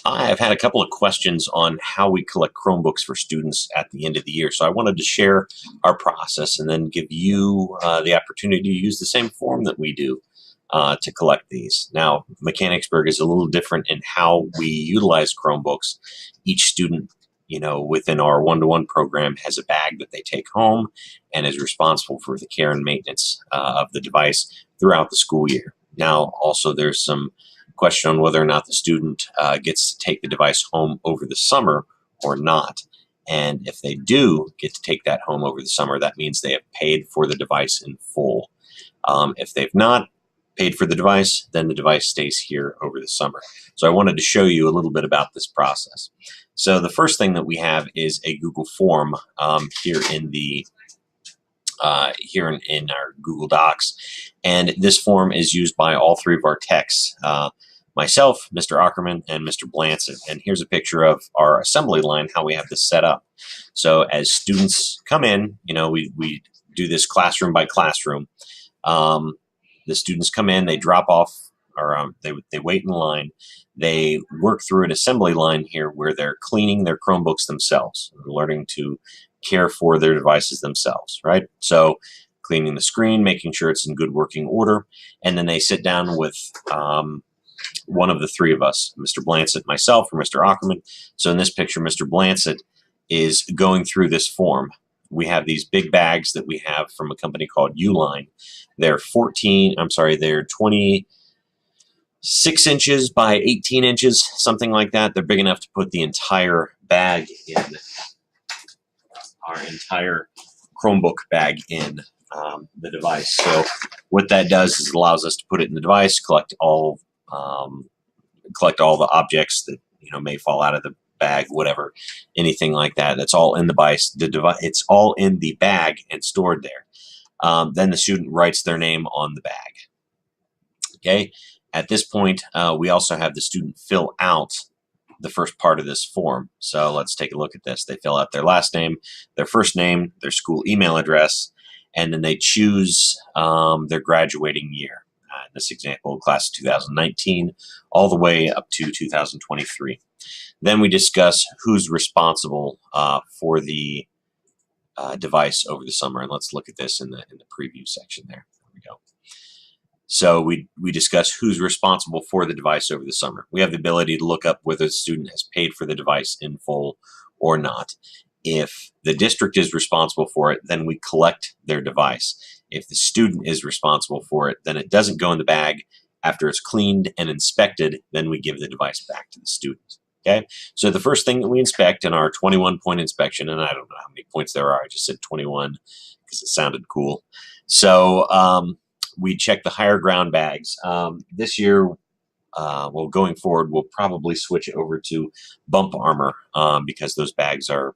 I have had a couple of questions on how we collect Chromebooks for students at the end of the year. So I wanted to share our process and then give you the opportunity to use the same form that we do to collect these. Now, Mechanicsburg is a little different in how we utilize Chromebooks. Each student, within our one-to-one program has a bag that they take home and is responsible for the care and maintenance of the device throughout the school year. Now, also there's some question on whether or not the student gets to take the device home over the summer or not. And if they do get to take that home over the summer, that means they have paid for the device in full. If they've not paid for the device, then the device stays here over the summer. So I wanted to show you a little bit about this process. So the first thing that we have is a Google form here in the in our Google Docs, and this form is used by all three of our techs, myself, Mr. Ackerman, and Mr. Blancett. And here's a picture of our assembly line, how we have this set up. So as students come in, we do this classroom by classroom. The students come in, they drop off, or they wait in line. They work through an assembly line here where they're cleaning their Chromebooks themselves. They're learning to care for their devices themselves, right? So cleaning the screen, making sure it's in good working order, and then they sit down with one of the three of us, Mr. Blancett, myself, or Mr. Ackerman. So in this picture, Mr. Blancett is going through this form. We have these big bags that we have from a company called Uline. They're 26 inches by 18 inches, something like that. They're big enough to put the entire bag in, our entire Chromebook bag in the device. So what that does is it allows us to put it in the device, collect all the objects that may fall out of the bag, whatever, anything like that. That's all in the device. It's all in the bag and stored there. Then the student writes their name on the bag. Okay. At this point, we also have the student fill out the first part of this form. So let's take a look at this. They fill out their last name, their first name, their school email address, and then they choose their graduating year. In this example, class of 2019, all the way up to 2023. Then we discuss who's responsible for the device over the summer. And let's look at this in the preview section there. There we go. So we discuss who's responsible for the device over the summer. We have the ability to look up whether the student has paid for the device in full or not. If the district is responsible for it, then we collect their device. If the student is responsible for it, then it doesn't go in the bag. After it's cleaned and inspected, then we give the device back to the student. Okay, so the first thing that we inspect in our 21-point inspection, and I don't know how many points there are, I just said 21 because it sounded cool. So we check the higher ground bags. This year, going forward, we'll probably switch over to bump armor because those bags are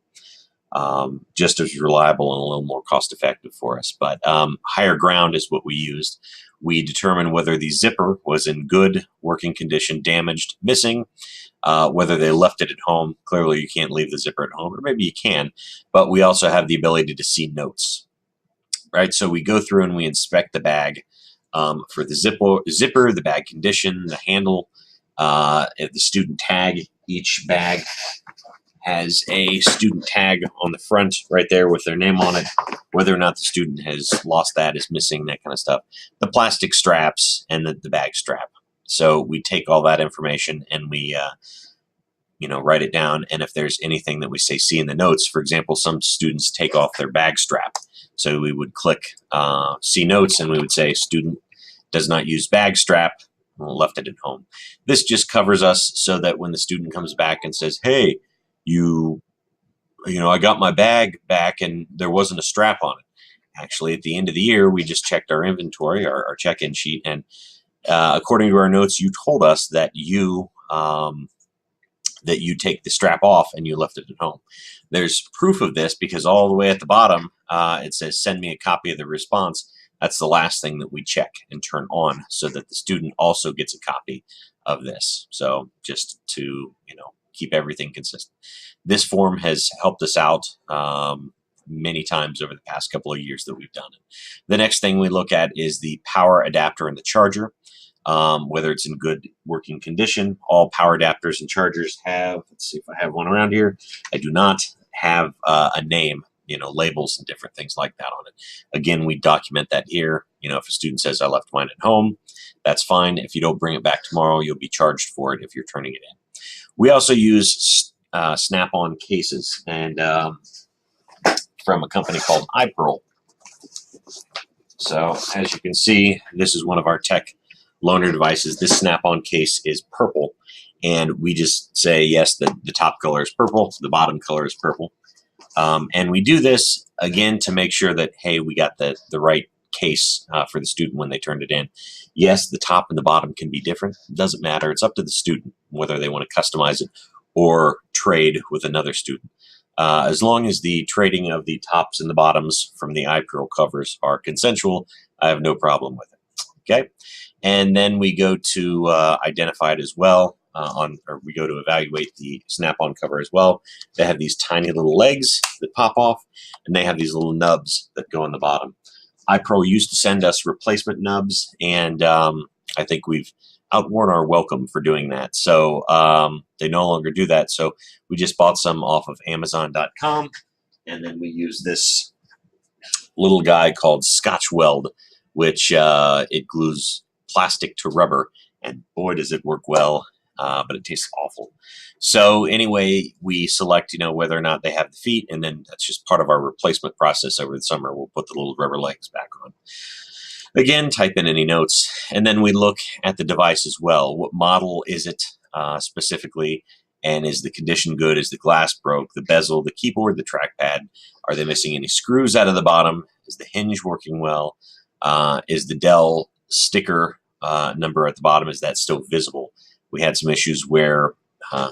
just as reliable and a little more cost effective for us. But higher ground is what we used. We determine whether the zipper was in good working condition, damaged, missing, whether they left it at home. Clearly you can't leave the zipper at home, or maybe you can, but we also have the ability to see notes, right? So we go through and we inspect the bag for the zipper, the bag condition, the handle, the student tag. Each bag has a student tag on the front right there with their name on it, whether or not the student has lost that, is missing, that kind of stuff. The plastic straps and the bag strap. So we take all that information and we write it down. And if there's anything that we see in the notes, for example, some students take off their bag strap. So we would click see notes and we would say student does not use bag strap, left it at home. This just covers us so that when the student comes back and says, hey, I got my bag back and there wasn't a strap on it. Actually, at the end of the year, we just checked our inventory, our check-in sheet, and according to our notes, you told us that you take the strap off and you left it at home. There's proof of this because all the way at the bottom, it says, send me a copy of the response. That's the last thing that we check and turn on so that the student also gets a copy of this. So just to, keep everything consistent. This form has helped us out many times over the past couple of years that we've done it. The next thing we look at is the power adapter and the charger. whether it's in good working condition. All power adapters and chargers have, let's see if I have one around here. I do not have a name, labels and different things like that on it. Again, we document that here. If a student says I left mine at home, that's fine. If you don't bring it back tomorrow, you'll be charged for it if you're turning it in. We also use snap-on cases, and from a company called iPearl. So as you can see, this is one of our tech loaner devices. This snap-on case is purple, and we just say, yes, the top color is purple, the bottom color is purple. And we do this, again, to make sure that, hey, we got the right case for the student when they turned it in. Yes, the top and the bottom can be different. It doesn't matter. It's up to the student whether they want to customize it or trade with another student. As long as the trading of the tops and the bottoms from the iPearl covers are consensual, I have no problem with it. Okay, and then we go to identify it as well. Or we go to evaluate the snap-on cover as well. They have these tiny little legs that pop off, and they have these little nubs that go on the bottom. iPearl used to send us replacement nubs, and I think we've outworn our welcome for doing that. So they no longer do that. So we just bought some off of Amazon.com, and then we use this little guy called Scotch Weld, which it glues plastic to rubber, and boy, does it work well. But it tastes awful. So anyway, we select, whether or not they have the feet, and then that's just part of our replacement process over the summer. We'll put the little rubber legs back on. Again, type in any notes, and then we look at the device as well. What model is it specifically, and is the condition good? Is the glass broke? The bezel, the keyboard, the trackpad? Are they missing any screws out of the bottom? Is the hinge working well? Is the Dell sticker number at the bottom, is that still visible? We had some issues where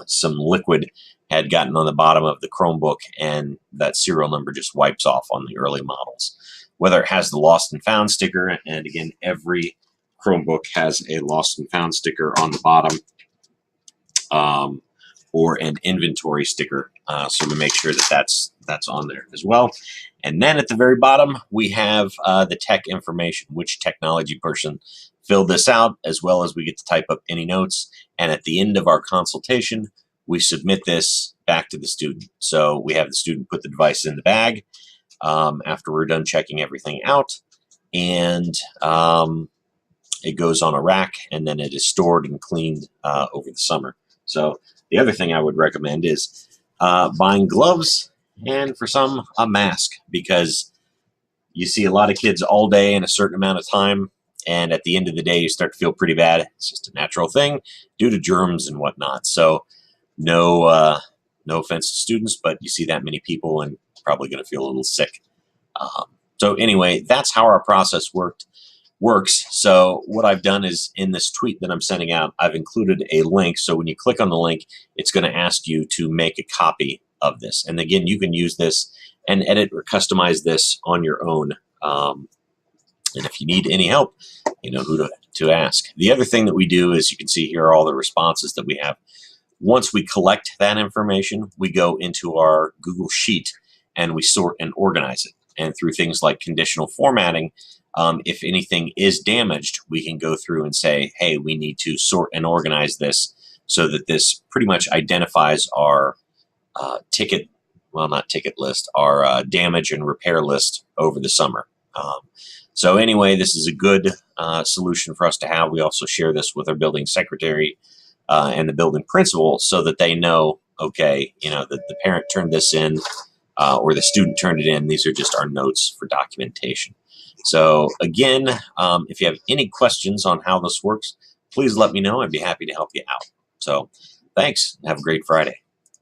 some liquid had gotten on the bottom of the Chromebook, and that serial number just wipes off on the early models. Whether it has the lost and found sticker, and again, every Chromebook has a lost and found sticker on the bottom, or an inventory sticker, so we make sure that that's on there as well. And then at the very bottom, we have the tech information, which technology person filled this out, as well as we get to type up any notes. And at the end of our consultation, we submit this back to the student. So we have the student put the device in the bag after we're done checking everything out, and it goes on a rack, and then it is stored and cleaned over the summer. So the other thing I would recommend is buying gloves, and for some, a mask, because you see a lot of kids all day in a certain amount of time, and at the end of the day, you start to feel pretty bad. It's just a natural thing due to germs and whatnot. So no offense to students, but you see that many people and probably going to feel a little sick. So anyway, that's how our process works. So what I've done is, in this tweet that I'm sending out, I've included a link. So when you click on the link, it's going to ask you to make a copy of this. And again, you can use this and edit or customize this on your own. And if you need any help, you know who to ask. The other thing that we do is, you can see here are all the responses that we have. Once we collect that information, we go into our Google Sheet and we sort and organize it. And through things like conditional formatting, if anything is damaged, we can go through and say, hey, we need to sort and organize this so that this pretty much identifies our not ticket list, our damage and repair list over the summer. So anyway, this is a good solution for us to have. We also share this with our building secretary and the building principal, so that they know, okay, that the parent turned this in or the student turned it in. These are just our notes for documentation. So again, if you have any questions on how this works, please let me know. I'd be happy to help you out. So thanks. Have a great Friday.